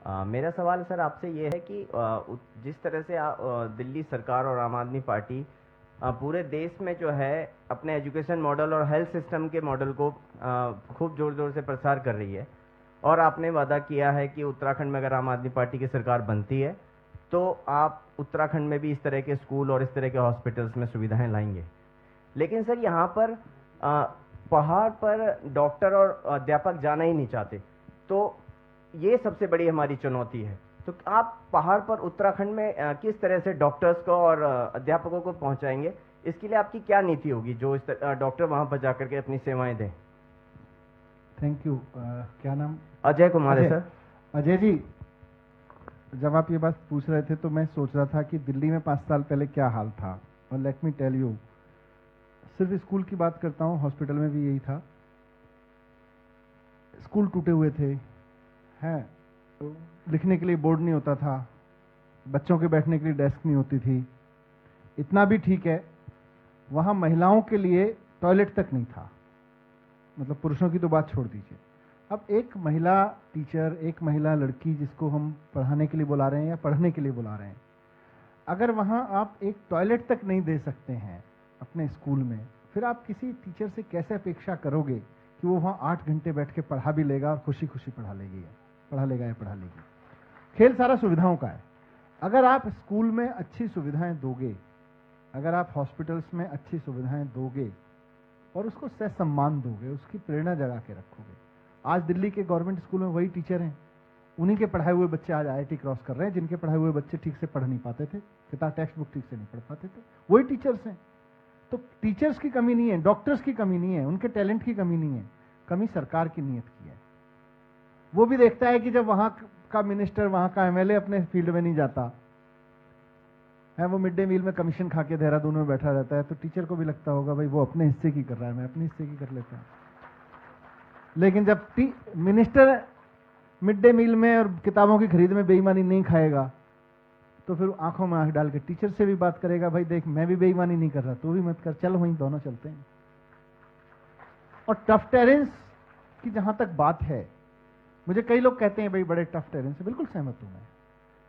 मेरा सवाल सर आपसे ये है कि जिस तरह से दिल्ली सरकार और आम आदमी पार्टी पूरे देश में जो है अपने एजुकेशन मॉडल और हेल्थ सिस्टम के मॉडल को खूब जोर जोर से प्रसार कर रही है, और आपने वादा किया है कि उत्तराखंड में अगर आम आदमी पार्टी की सरकार बनती है तो आप उत्तराखंड में भी इस तरह के स्कूल और इस तरह के हॉस्पिटल्स में सुविधाएं लाएंगे। लेकिन सर यहाँ पर पहाड़ पर डॉक्टर और अध्यापक जाना ही नहीं चाहते, तो ये सबसे बड़ी हमारी चुनौती है। तो आप पहाड़ पर उत्तराखंड में किस तरह से डॉक्टर्स को और अध्यापकों को पहुंचाएंगे? इसके लिए आपकी क्या नीति होगी जो इस डॉक्टर वहां पर जाकर के अपनी सेवाएं दें? Thank you. क्या नाम? अजय कुमार है सर। अजय जी, जब आप ये बात पूछ रहे थे तो मैं सोच रहा था कि दिल्ली में 5 साल पहले क्या हाल था, और लेट मी टेल यू। सिर्फ स्कूल की बात करता हूँ, हॉस्पिटल में भी यही था। स्कूल टूटे हुए थे, हैं, लिखने के लिए बोर्ड नहीं होता था, बच्चों के बैठने के लिए डेस्क नहीं होती थी। इतना भी ठीक है, वहां महिलाओं के लिए टॉयलेट तक नहीं था, मतलब पुरुषों की तो बात छोड़ दीजिए। अब एक महिला टीचर, एक महिला लड़की जिसको हम पढ़ाने के लिए बुला रहे हैं या पढ़ने के लिए बुला रहे हैं, अगर वहां आप एक टॉयलेट तक नहीं दे सकते हैं अपने स्कूल में, फिर आप किसी टीचर से कैसे अपेक्षा करोगे कि वो वहां 8 घंटे बैठ के पढ़ा भी लेगा और खुशी खुशी पढ़ा लेगा या पढ़ा लेगी। खेल सारा सुविधाओं का है। अगर आप स्कूल में अच्छी सुविधाएं दोगे, अगर आप हॉस्पिटल्स में अच्छी सुविधाएं दोगे और उसको सह सम्मान दोगे, उसकी प्रेरणा जगा के रखोगे। आज दिल्ली के गवर्नमेंट स्कूल में वही टीचर हैं, उन्हीं के पढ़ाए हुए बच्चे आज IIT क्रॉस कर रहे हैं, जिनके पढ़ाए हुए बच्चे ठीक से पढ़ नहीं पाते थे, किताब टेक्स्ट बुक ठीक से नहीं पढ़ पाते थे, वही टीचर्स हैं। तो टीचर्स की कमी नहीं है, डॉक्टर्स की कमी नहीं है, उनके टैलेंट की कमी नहीं है, कमी सरकार की नीयत की है। वो भी देखता है कि जब वहां का मिनिस्टर, वहां का MLA अपने फील्ड में नहीं जाता है, वो मिड डे मील में कमीशन खा के देहरादून में बैठा रहता है, तो टीचर को भी लगता होगा भाई वो अपने हिस्से की कर रहा है, मैं अपने हिस्से की कर लेता हूं। लेकिन जब मिनिस्टर मिड डे मील में और किताबों की खरीद में बेईमानी नहीं खाएगा, तो फिर आंखों में आंख डाल के टीचर से भी बात करेगा, भाई देख मैं भी बेईमानी नहीं कर रहा, तू भी मत कर, चल वहीं दोनों चलते हैं। और टफ टेरेंस की जहां तक बात है, मुझे कई लोग कहते हैं भाई बड़े टफ टेरेंस से, बिल्कुल सहमत हूं मैं।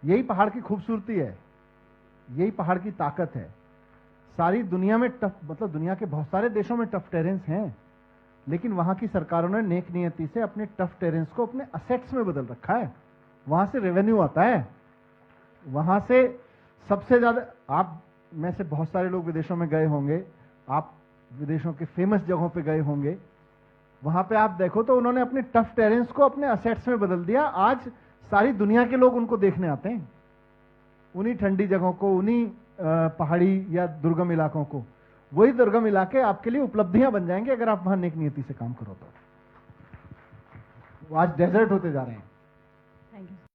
यही पहाड़ की खूबसूरती है, यही पहाड़ की ताकत है। सारी दुनिया में टफ, मतलब दुनिया के बहुत सारे देशों में टफ टेरेंस हैं, लेकिन वहां की सरकारों ने नेक नियति से अपने टफ टेरेंस को अपने असेट्स में बदल रखा है। वहां से रेवेन्यू आता है, वहां से सबसे ज्यादा। आप में से बहुत सारे लोग विदेशों में गए होंगे, आप विदेशों के फेमस जगहों पे गए होंगे, वहां पे आप देखो तो उन्होंने अपने टफ टेरेंस को अपने असेट्स में बदल दिया। आज सारी दुनिया के लोग उनको देखने आते हैं, उन्हीं ठंडी जगहों को, उन्हीं पहाड़ी या दुर्गम इलाकों को। वही दुर्गम इलाके आपके लिए उपलब्धियां बन जाएंगे अगर आप वहां नेक नियति से काम करो तो। आज डेजर्ट होते जा रहे हैं। Thank you.